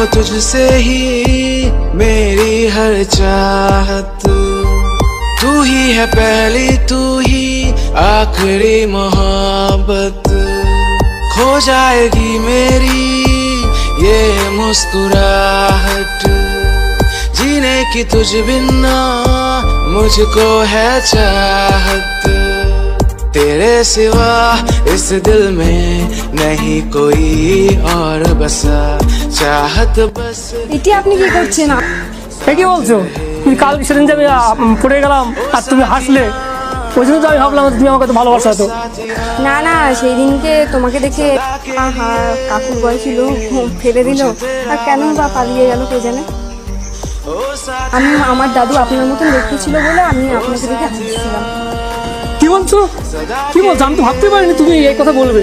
हो तुझसे ही मेरी हर चाहत, तू ही है पहली तू ही आखिरी मोहब्बत। खो जाएगी मेरी ये मुस्कुराहट, जीने की तुझ बिना मुझको है चाहत। तेरे सिवा इस दिल में नहीं कोई और बसा, चाहत बस। এটি আপনি কি করছেন? কি বলছো? তুমি কাল সেদিন যে আমি পড়ে গেলাম আর তুমি হাসলে, ওই জন্য তো আমি ভাবলাম তুমি আমাকে তো ভালোবাসা। তো না না, সেই দিনকে তোমাকে দেখে আহা কাকুর বয়সী লোক ফেলে দিল, আর কেন বা পালিয়ে গেল কে জানে। আমি আমার দাদু আপনার মতন দেখতে ছিল বলে আমি আপনাকে দেখে হাসছিলাম। কি বলছো? আমি তো ভাবতে পারিনি তুমি এই কথা বলবে।